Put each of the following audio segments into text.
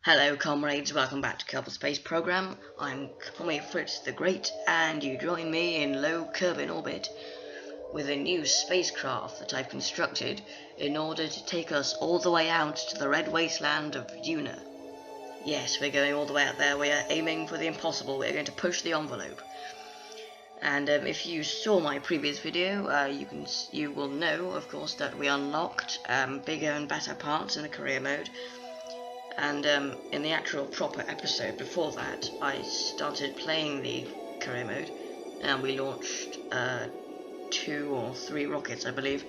Hello comrades, welcome back to Kerbal Space Program. I'm Tommy Fritz the Great, and you join me in low Kerbin orbit with a new spacecraft that I've constructed in order to take us all the way out to the red wasteland of Duna. Yes, we're going all the way out there. We are aiming for the impossible. We're going to push the envelope. And if you saw my previous video, you will know, of course, that we unlocked bigger and better parts in the career mode. And in the actual proper episode before that, I started playing the career mode, and we launched 2 or 3 rockets, I believe,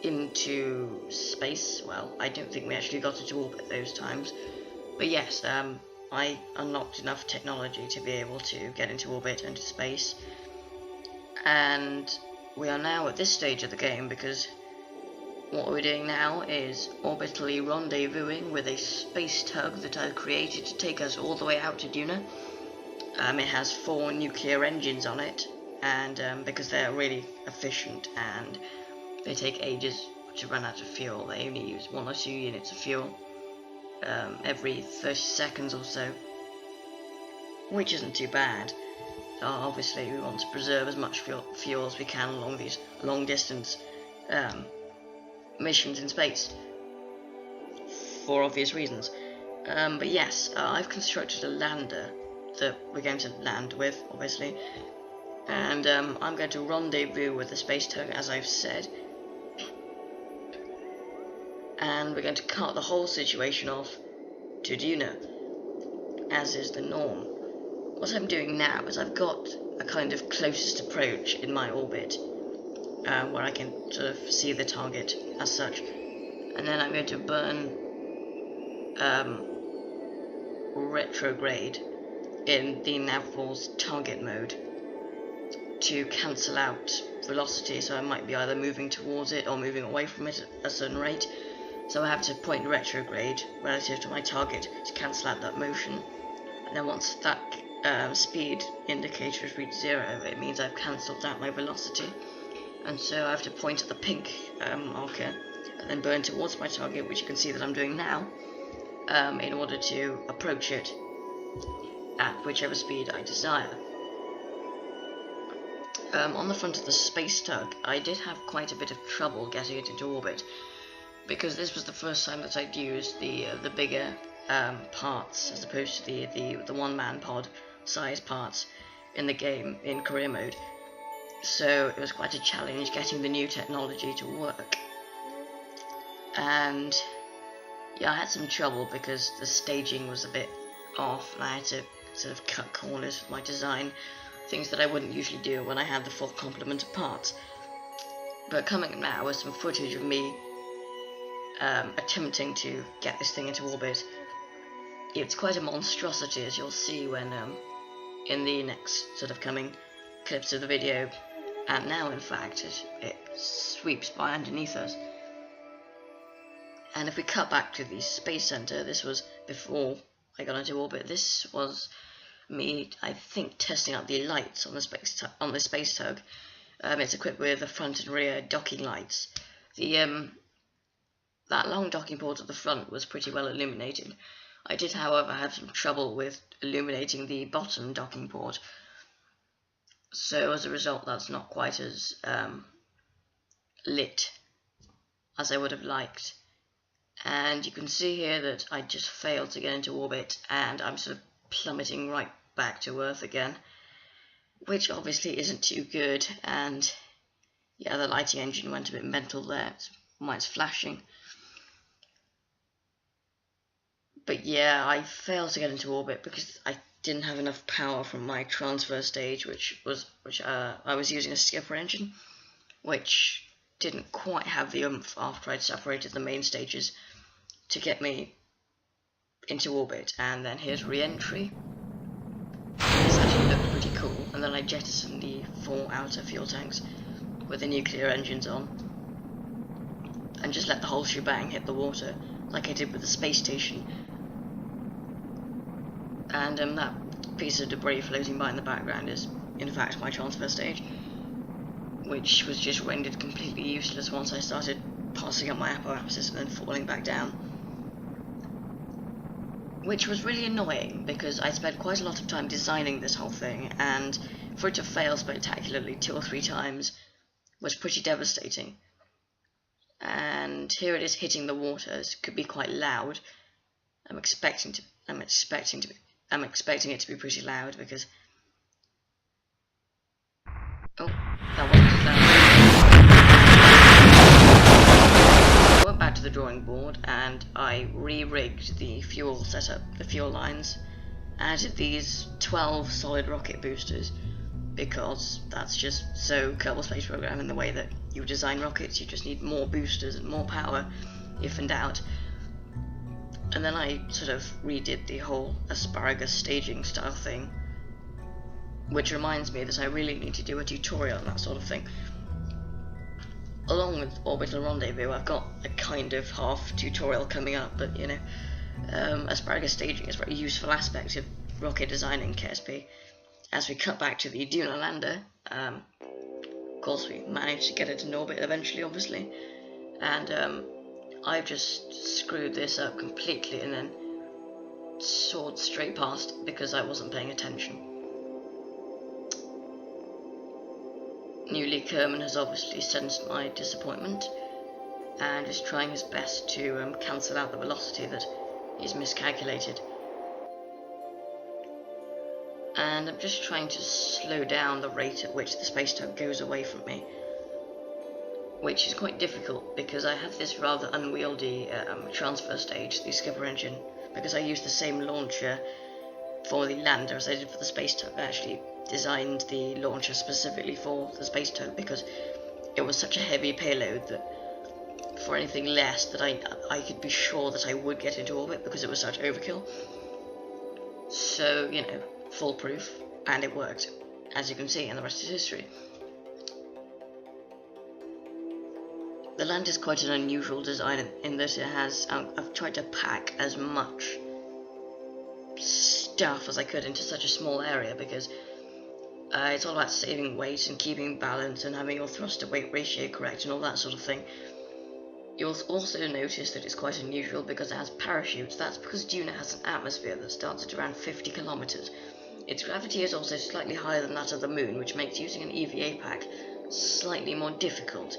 into space. Well, I don't think we actually got into orbit those times, but yes, I unlocked enough technology to be able to get into orbit and to space. And we are now at this stage of the game because what we're doing now is orbitally rendezvousing with a space tug that I've created to take us all the way out to Duna. It has 4 nuclear engines on it, and because they're really efficient and they take ages to run out of fuel, they only use 1 or 2 units of fuel every 30 seconds or so, which isn't too bad. Obviously we want to preserve as much fuel as we can along these long distance missions in space, for obvious reasons. But yes, I've constructed a lander that we're going to land with, obviously, and I'm going to rendezvous with the space tug, as I've said, and we're going to cut the whole situation off to Duna, as is the norm. What I'm doing now is I've got a kind of closest approach in my orbit, where I can sort of see the target as such, and then I'm going to burn retrograde in the Navfor's target mode to cancel out velocity, so I might be either moving towards it or moving away from it at a certain rate, so I have to point retrograde relative to my target to cancel out that motion. And then once that speed indicator has reached 0, it means I've cancelled out my velocity. And so I have to point at the pink marker and then burn towards my target, which you can see that I'm doing now, in order to approach it at whichever speed I desire. On the front of the space tug, I did have quite a bit of trouble getting it into orbit, because this was the first time that I'd used the bigger parts as opposed to the one-man pod size parts in the game in career mode. So it was quite a challenge getting the new technology to work, and yeah, I had some trouble because the staging was a bit off, and I had to sort of cut corners with my design, things that I wouldn't usually do when I had the full complement of parts. But coming up now with some footage of me attempting to get this thing into orbit, it's quite a monstrosity, as you'll see when in the next sort of coming clips of the video. And now, in fact, it sweeps by underneath us. And if we cut back to the Space Center, this was before I got into orbit. This was me, I think, testing out the lights on the space tug. It's equipped with the front and rear docking lights. That long docking port at the front was pretty well illuminated. I did, however, have some trouble with illuminating the bottom docking port. So as a result, that's not quite as lit as I would have liked. And you can see here that I just failed to get into orbit, and I'm sort of plummeting right back to Earth again, which obviously isn't too good. And yeah, the lighting engine went a bit mental there. That's why it's flashing. But yeah, I failed to get into orbit because I didn't have enough power from my transfer stage, which I was using a skipper engine, which didn't quite have the oomph after I'd separated the main stages to get me into orbit. And then here's re-entry. This actually looked pretty cool, and then I jettisoned the 4 outer fuel tanks with the nuclear engines on, and just let the whole shebang hit the water, like I did with the space station. And that piece of debris floating by in the background is, in fact, my transfer stage, which was just rendered completely useless once I started passing up my apoapsis and then falling back down. which was really annoying because I spent quite a lot of time designing this whole thing, and for it to fail spectacularly 2 or 3 times was pretty devastating. And here it is hitting the water. It could be quite loud. I'm expecting it to be pretty loud because that wasn't loud. I went back to the drawing board and I re-rigged the fuel setup, the fuel lines, added these 12 solid rocket boosters because that's just so Kerbal Space Program in the way that you design rockets. You just need more boosters and more power if in doubt. And then I sort of redid the whole asparagus staging style thing, which reminds me that I really need to do a tutorial on that sort of thing. Along with Orbital Rendezvous, I've got a kind of half tutorial coming up, but you know, asparagus staging is a very useful aspect of rocket design in KSP. As we cut back to the Duna lander, of course we managed to get it in orbit eventually, obviously, and I've just screwed this up completely and then soared straight past because I wasn't paying attention. Newly Kerman has obviously sensed my disappointment and is trying his best to cancel out the velocity that he's miscalculated. And I'm just trying to slow down the rate at which the space tug goes away from me, which is quite difficult because I have this rather unwieldy transfer stage, the skipper engine, because I use the same launcher for the lander as I did for the space tug. I actually designed the launcher specifically for the space tug because it was such a heavy payload that for anything less that I could be sure that I would get into orbit because it was such overkill. So, you know, foolproof, and it worked, as you can see, and the rest is history. The land is quite an unusual design in that it has, I've tried to pack as much stuff as I could into such a small area because it's all about saving weight and keeping balance and having your thrust to weight ratio correct and all that sort of thing. You'll also notice that it's quite unusual because it has parachutes. That's because Duna has an atmosphere that starts at around 50 kilometers. Its gravity is also slightly higher than that of the Moon, which makes using an EVA pack slightly more difficult.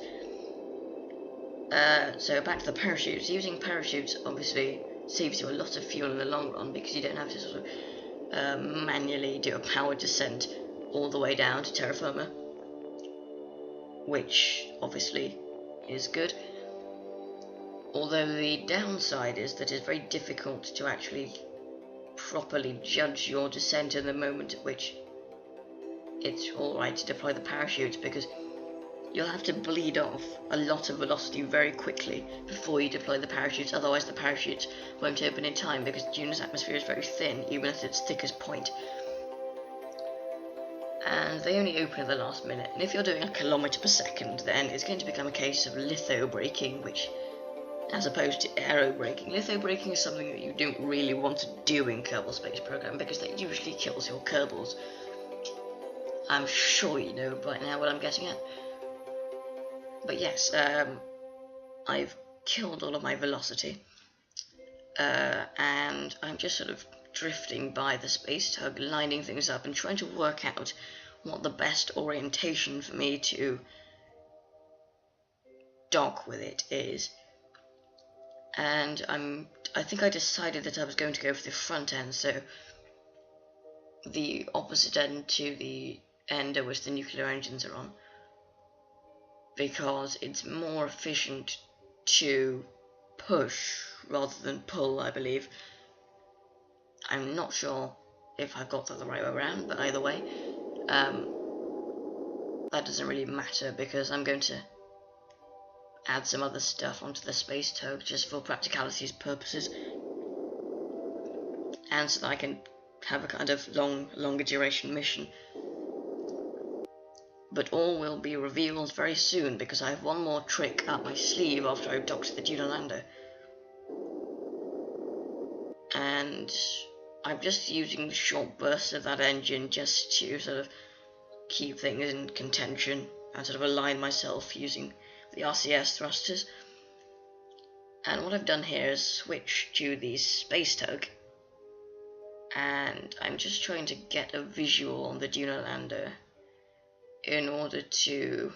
So back to the parachutes. Using parachutes obviously saves you a lot of fuel in the long run because you don't have to sort of manually do a powered descent all the way down to terra firma, which obviously is good. Although the downside is that it's very difficult to actually properly judge your descent in the moment at which it's alright to deploy the parachutes, because you'll have to bleed off a lot of velocity very quickly before you deploy the parachutes, otherwise the parachutes won't open in time because Duna's atmosphere is very thin, even at its thickest point. And they only open at the last minute, and if you're doing a kilometre per second, then it's going to become a case of litho braking, which, as opposed to aero braking. Litho braking is something that you don't really want to do in Kerbal Space Program because that usually kills your Kerbals. I'm sure you know by now what I'm getting at. But yes, I've killed all of my velocity, and I'm just sort of drifting by the space tug, lining things up and trying to work out what the best orientation for me to dock with it is. And I think I decided that I was going to go for the front end, so the opposite end to the end at which the nuclear engines are on, because it's more efficient to push rather than pull, I believe. I'm not sure if I've got that the right way around, but either way, that doesn't really matter because I'm going to add some other stuff onto the space tug just for practicality's purposes, and so that I can have a kind of longer duration mission. But all will be revealed very soon because I have one more trick up my sleeve after I've docked the Duna lander. And I'm just using the short bursts of that engine just to sort of keep things in contention and sort of align myself using the RCS thrusters. And what I've done here is switch to the space tug and I'm just trying to get a visual on the Duna lander in order to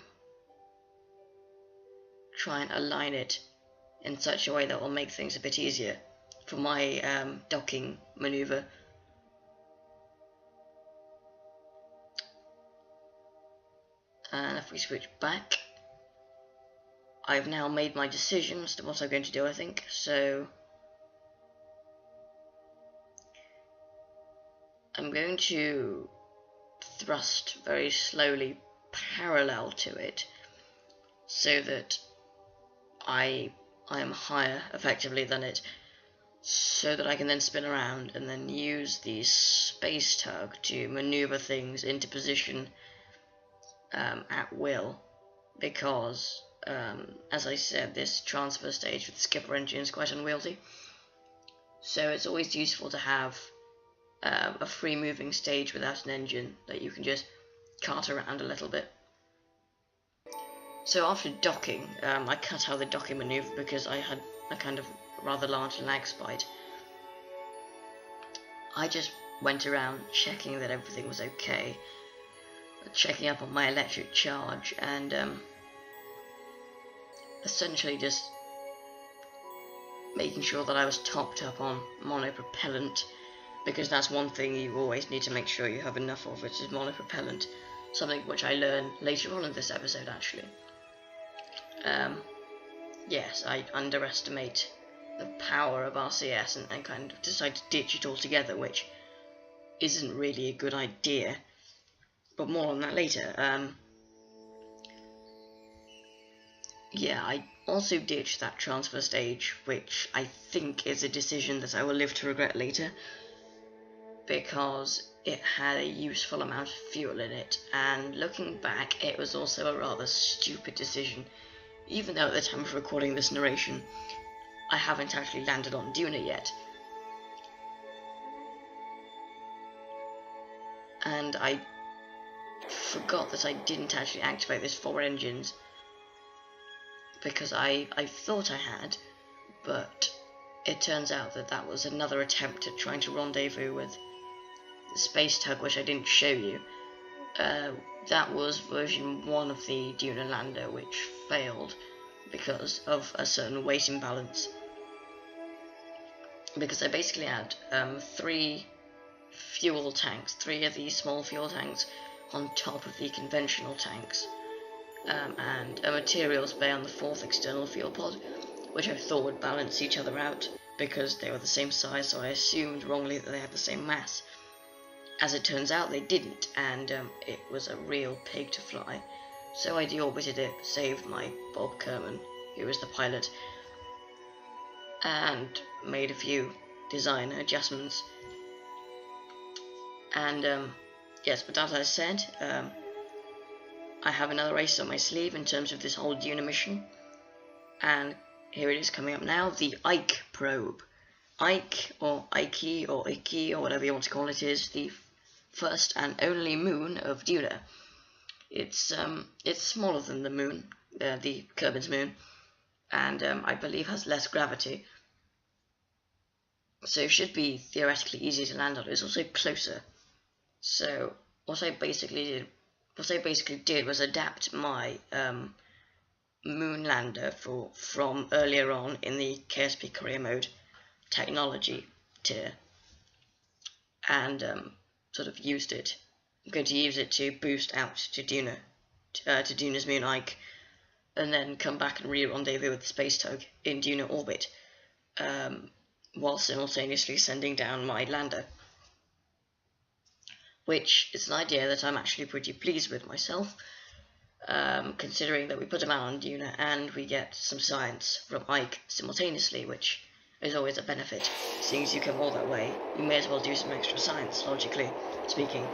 try and align it in such a way that will make things a bit easier for my docking maneuver. And if we switch back, I've now made my decision as to what I'm going to do, I think. So I'm going to thrust very slowly parallel to it so that I am higher effectively than it, so that I can then spin around and then use the space tug to maneuver things into position at will, because as I said, this transfer stage with the skipper engine is quite unwieldy, so it's always useful to have a free moving stage without an engine that you can just cart around a little bit. So after docking, I cut out the docking maneuver because I had a kind of rather large lag spike. I just went around checking that everything was okay, checking up on my electric charge, and essentially just making sure that I was topped up on monopropellant, because that's one thing you always need to make sure you have enough of, which is monopropellant, something which I learned later on in this episode actually. Yes, I underestimate the power of RCS and kind of decide to ditch it altogether, which isn't really a good idea, but more on that later. Yeah, I also ditched that transfer stage, which I think is a decision that I will live to regret later, because it had a useful amount of fuel in it, and looking back, it was also a rather stupid decision, even though at the time of recording this narration, I haven't actually landed on Duna yet. And I forgot that I didn't actually activate those 4 engines, because I thought I had, but it turns out that that was another attempt at trying to rendezvous with the space tug, which I didn't show you. That was version 1 of the Duna lander, which failed because of a certain weight imbalance. Because I basically had 3 fuel tanks, 3 of these small fuel tanks on top of the conventional tanks, and a materials bay on the 4th external fuel pod, which I thought would balance each other out because they were the same size, so I assumed wrongly that they had the same mass. As it turns out, they didn't, and it was a real pig to fly. So I deorbited it, saved my Bob Kerman, who was the pilot, and made a few design adjustments. And yes, but as I said, I have another race on my sleeve in terms of this whole Duna mission, and here it is coming up now, the Ike probe. Ike, or Ike, or Iki, or whatever you want to call it, is the first and only moon of Duna. It's smaller than the moon, the Kerbin's moon, and I believe has less gravity, so it should be theoretically easier to land on. It's also closer. So what I basically did was adapt my moon lander from earlier on in the KSP career mode technology tier, and sort of used it. I'm going to use it to boost out to Duna, to Duna's moon Ike, and then come back and re-rendezvous with the space tug in Duna orbit, while simultaneously sending down my lander, which is an idea that I'm actually pretty pleased with myself, considering that we put a man on Duna and we get some science from Ike simultaneously, which is always a benefit. Seeing as you come all that way, you may as well do some extra science, logically speaking.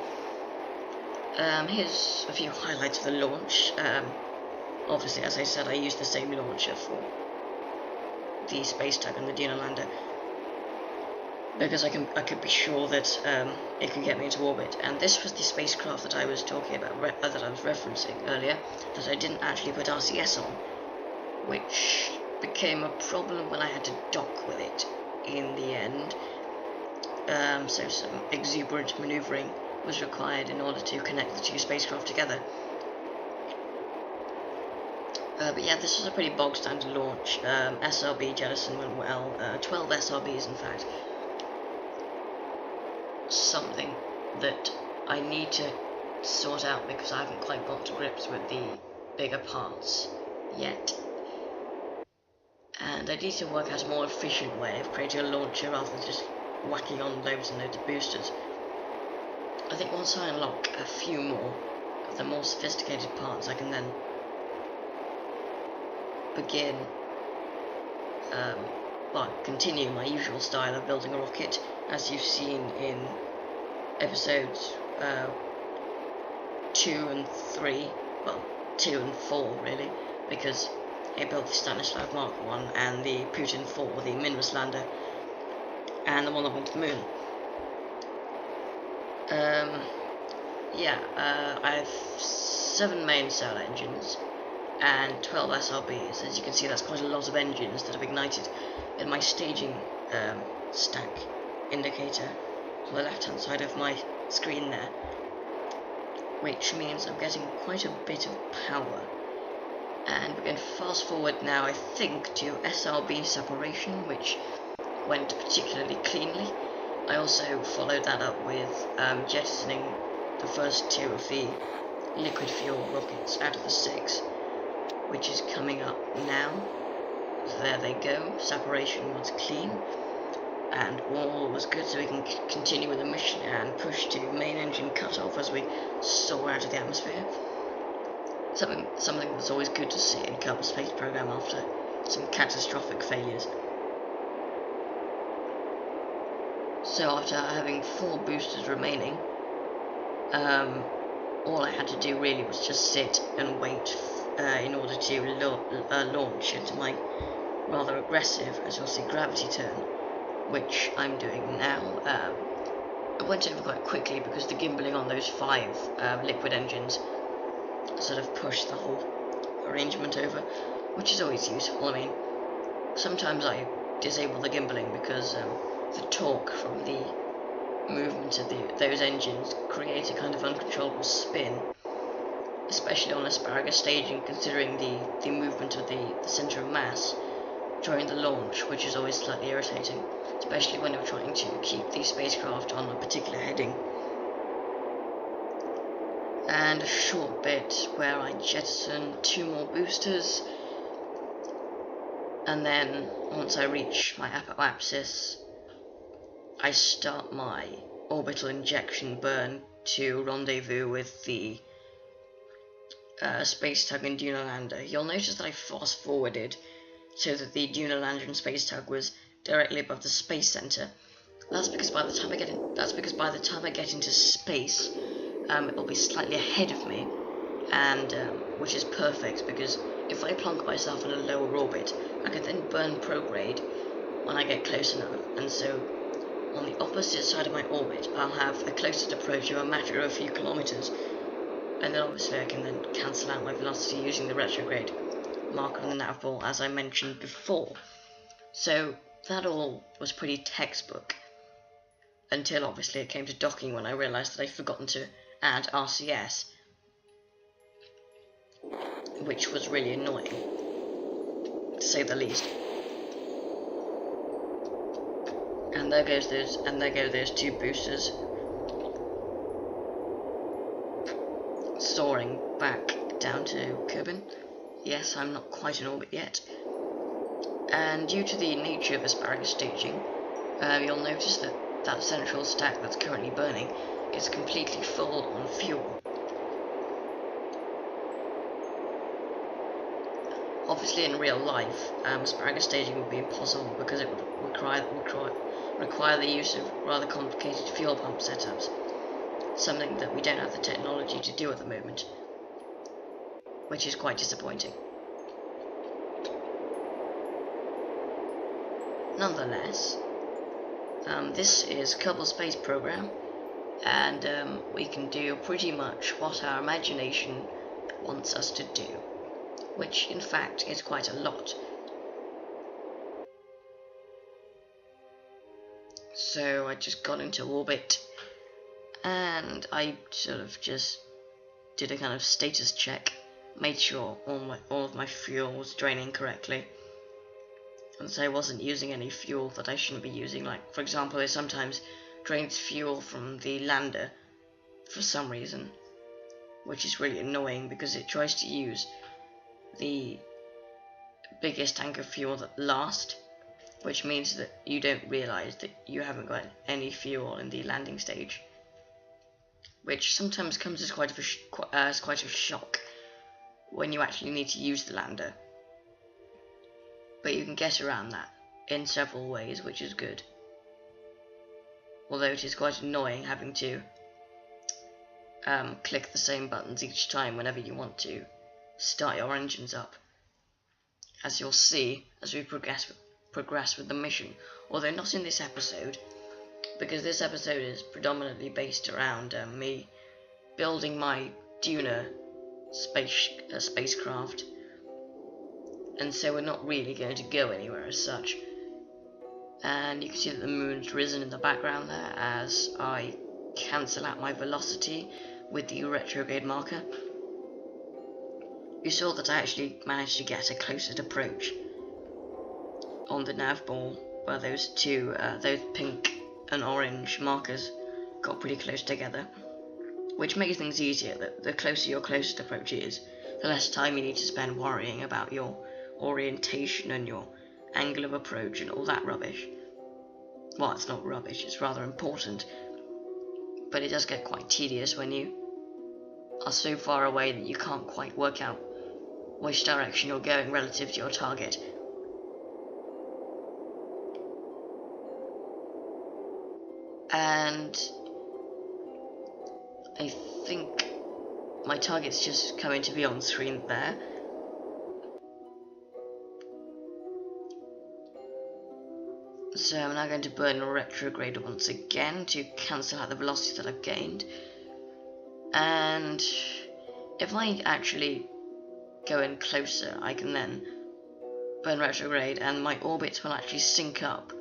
Here's a few highlights of the launch. Obviously, as I said, I used the same launcher for the space tug and the Duna lander, because I could be sure that it could get me into orbit. And this was the spacecraft that I was talking about, that I was referencing earlier, that I didn't actually put RCS on, which became a problem when I had to dock with it in the end, so some exuberant manoeuvring was required in order to connect the two spacecraft together. But yeah, this was a pretty bog standard launch. SRB jettison went well, 12 SRBs in fact. Something that I need to sort out because I haven't quite got to grips with the bigger parts yet. And I need to work out a more efficient way of creating a launcher rather than just whacking on loads and loads of boosters. I think once I unlock a few more of the more sophisticated parts, I can then begin, continue my usual style of building a rocket, as you've seen in episodes 2 and 3, well, 2 and 4 really, because I built the Stanislav Mark 1 and the Putin 4, the Minmus lander, and the one that went to the moon. I have 7 main cell engines and 12 SRBs. As you can see, that's quite a lot of engines that have ignited in my staging stack indicator on the left hand side of my screen there, which means I'm getting quite a bit of power. And we're going to fast forward now, I think, to SRB separation, which went particularly cleanly. I also followed that up with jettisoning the first 2 of the liquid fuel rockets out of the 6, which is coming up now. So there they go, separation was clean, and all was good, so we can continue with the mission and push to main engine cutoff as we soar out of the atmosphere. Something that's always good to see in Kerbal Space Program after some catastrophic failures. So after having 4 boosters remaining, all I had to do really was just sit and wait in order to launch into my rather aggressive, as you'll see, gravity turn, which I'm doing now. It went over quite quickly because the gimballing on those 5 liquid engines sort of pushed the whole arrangement over, which is always useful. I mean, sometimes I disable the gimballing because the torque from the movement of those engines create a kind of uncontrollable spin, especially on asparagus staging, considering the movement of the centre of mass during the launch, which is always slightly irritating, especially when you're trying to keep the spacecraft on a particular heading. And a short bit where I jettison 2 more boosters, and then once I reach my apoapsis, I start my orbital injection burn to rendezvous with the space tug and Dunalander. You'll notice that I fast forwarded so that the Dunalander and space tug was directly above the space center. That's because by the time I get into space, it will be slightly ahead of me, and which is perfect because if I plonk myself in a lower orbit, I can then burn prograde when I get close enough, and so on the opposite side of my orbit I'll have a closest approach of a matter of a few kilometers, and then obviously I can then cancel out my velocity using the retrograde marker on the nav ball, as I mentioned before. So that all was pretty textbook, until obviously it came to docking, when I realised that I'd forgotten to add RCS, which was really annoying, to say the least. And there go those 2 boosters soaring back down to Kerbin. Yes, I'm not quite in orbit yet. And due to the nature of asparagus staging, you'll notice that that central stack that's currently burning is completely full on fuel. Obviously, in real life, asparagus staging would be impossible because it would require the use of rather complicated fuel pump setups, something that we don't have the technology to do at the moment, which is quite disappointing. Nonetheless, this is Kerbal Space Program, and we can do pretty much what our imagination wants us to do, which in fact is quite a lot. So I just got into orbit, and I sort of just did a kind of status check, made sure all of my fuel was draining correctly, and so I wasn't using any fuel that I shouldn't be using. Like, for example, it sometimes drains fuel from the lander for some reason, which is really annoying because it tries to use the biggest tank of fuel that lasts, which means that you don't realize that you haven't got any fuel in the landing stage, which sometimes comes as quite a shock when you actually need to use the lander. But you can get around that in several ways, which is good. Although it is quite annoying having to click the same buttons each time whenever you want to start your engines up, as you'll see as we progress with the mission. Although not in this episode, because this episode is predominantly based around me building my Duna spacecraft, and so we're not really going to go anywhere as such. And you can see that the moon's risen in the background there as I cancel out my velocity with the retrograde marker. You saw that I actually managed to get a closest approach on the nav ball, where those pink and orange markers got pretty close together, which makes things easier. The closer your closest approach is, the less time you need to spend worrying about your orientation and your angle of approach and all that rubbish. Well, it's not rubbish, it's rather important, but it does get quite tedious when you are so far away that you can't quite work out which direction you're going relative to your target. And I think my target's just coming to be on screen there. So I'm now going to burn retrograde once again to cancel out the velocity that I've gained. And if I actually go in closer, I can then burn retrograde and my orbits will actually sync up,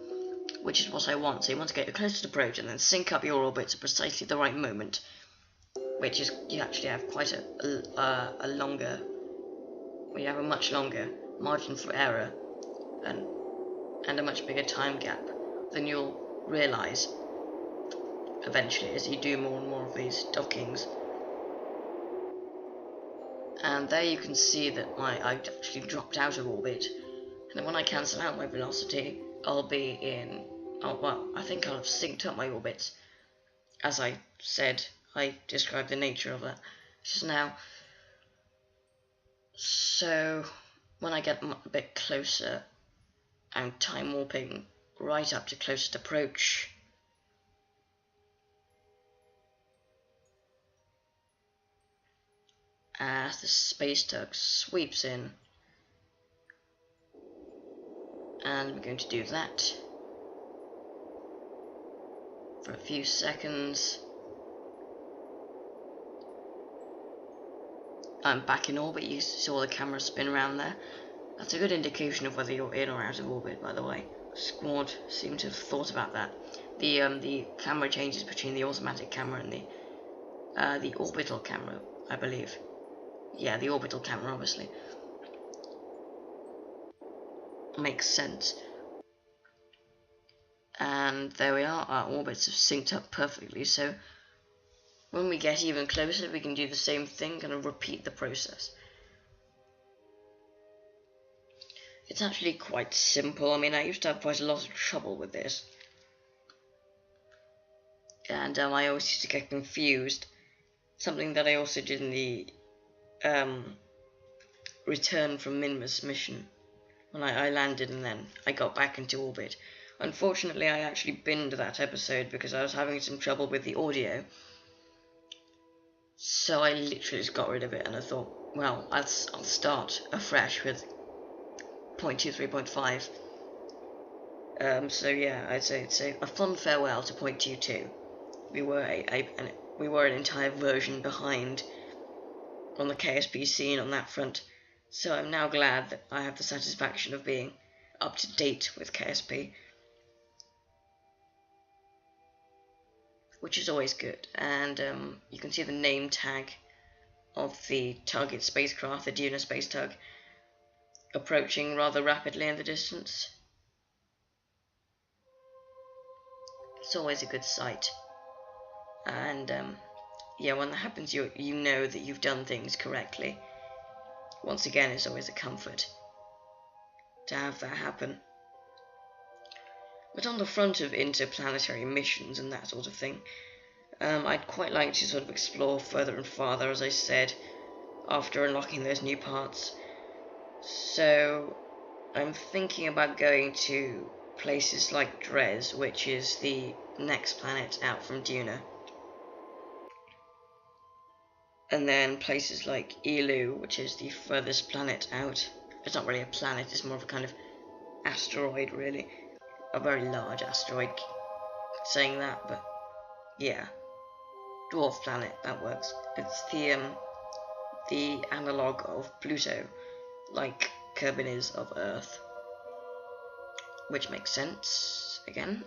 which is what I want. So you want to get your closest approach and then sync up your orbits at precisely the right moment, which is, you actually have quite a much longer margin for error and a much bigger time gap than you'll realise eventually as you do more and more of these dockings. And there you can see that I've actually dropped out of orbit, and then when I cancel out my velocity, I'll be in, I think I'll have synced up my orbits. As I said, I described the nature of that just now. So when I get a bit closer, I'm time warping right up to closest approach. As the space tug sweeps in, and we're going to do that for a few seconds. I'm back in orbit. You saw the camera spin around there. That's a good indication of whether you're in or out of orbit, by the way. Squad seem to have thought about that. The camera changes between the automatic camera and the orbital camera, I believe. Yeah, the orbital camera, obviously. Makes sense. And there we are, our orbits have synced up perfectly, so when we get even closer we can do the same thing and repeat the process. It's actually quite simple. I mean, I used to have quite a lot of trouble with this, and I always used to get confused. Something that I also did in the return from Minmus mission, when I landed and then I got back into orbit. Unfortunately, I actually binned that episode because I was having some trouble with the audio, so I literally just got rid of it, and I thought, well, I'll start afresh with 0.23.5. So yeah, I'd say it's a fun farewell to 0.22. We were an entire version behind on the KSP scene on that front, so I'm now glad that I have the satisfaction of being up to date with KSP. which is always good. And you can see the name tag of the target spacecraft, the Duna space tug, approaching rather rapidly in the distance. It's always a good sight. And yeah, when that happens, you know that you've done things correctly. Once again, it's always a comfort to have that happen. But on the front of interplanetary missions and that sort of thing, I'd quite like to sort of explore further and farther, as I said, after unlocking those new parts. So I'm thinking about going to places like Dres, which is the next planet out from Duna. And then places like Eeloo, which is the furthest planet out. It's not really a planet, it's more of a kind of asteroid, really. A very large asteroid, saying that, but yeah. Dwarf planet, that works. It's the analogue of Pluto, like Kerbin is of Earth. Which makes sense, again.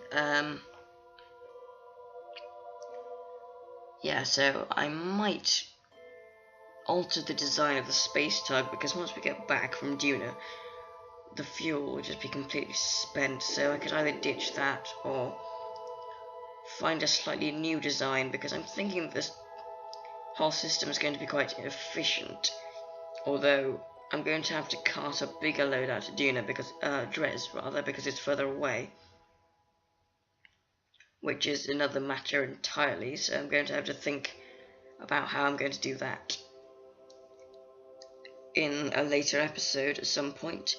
Yeah, so I might alter the design of the space tug, because once we get back from Duna, the fuel will just be completely spent, so I could either ditch that or find a slightly new design, because I'm thinking that this whole system is going to be quite inefficient, although I'm going to have to cart a bigger load out to Duna, because Dres rather, because it's further away, which is another matter entirely, so I'm going to have to think about how I'm going to do that in a later episode at some point.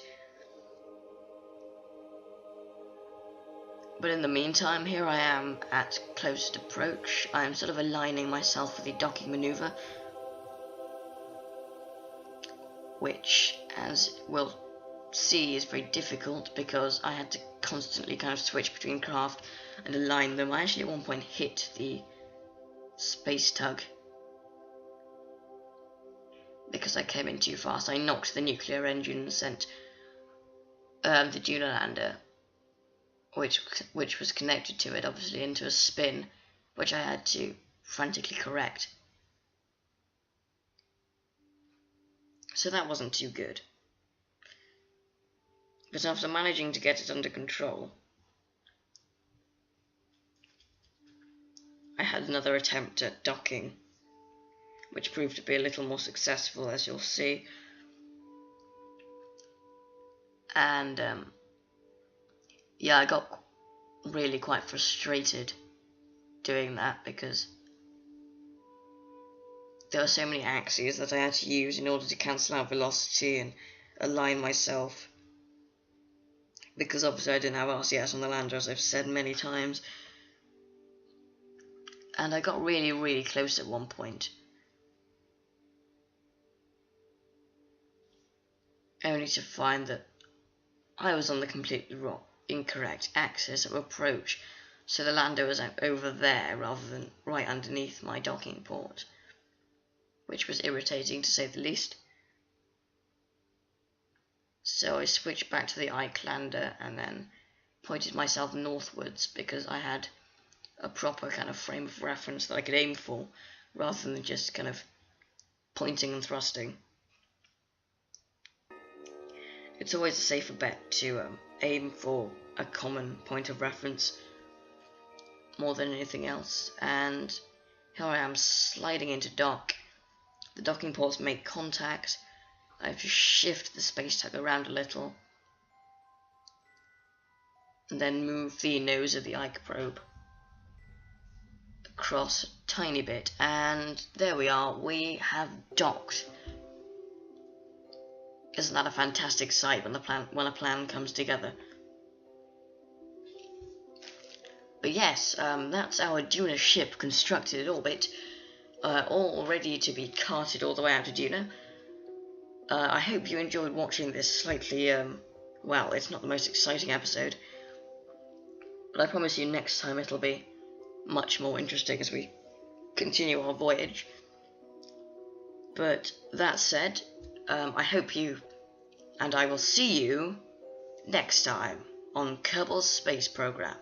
But in the meantime, here I am at closest approach. I'm sort of aligning myself with the docking maneuver, which, as we'll see, is very difficult because I had to constantly kind of switch between craft and align them. I actually at one point hit the space tug because I came in too fast. I knocked the nuclear engine and sent the Duna lander, which was connected to it, obviously, into a spin, which I had to frantically correct. So that wasn't too good. But after managing to get it under control, I had another attempt at docking, which proved to be a little more successful, as you'll see. And yeah, I got really quite frustrated doing that because there were so many axes that I had to use in order to cancel out velocity and align myself, because obviously I didn't have RCS on the lander, as I've said many times. And I got really, really close at one point, only to find that I was on the completely incorrect axis of approach, so the lander was over there rather than right underneath my docking port, which was irritating to say the least. So I switched back to the Ike lander and then pointed myself northwards, because I had a proper kind of frame of reference that I could aim for, rather than just kind of pointing and thrusting. It's always a safer bet to aim for a common point of reference more than anything else. And here I am sliding into dock. The docking ports make contact. I have to shift the space tug around a little and then move the nose of the Ike probe across a tiny bit, and there we are, we have docked. Isn't that a fantastic sight when a plan comes together? But yes, that's our Duna ship constructed in orbit, all ready to be carted all the way out to Duna. I hope you enjoyed watching this slightly, well, it's not the most exciting episode, but I promise you next time it'll be much more interesting as we continue our voyage. But that said, I hope you, and I will see you next time on Kerbal Space Program.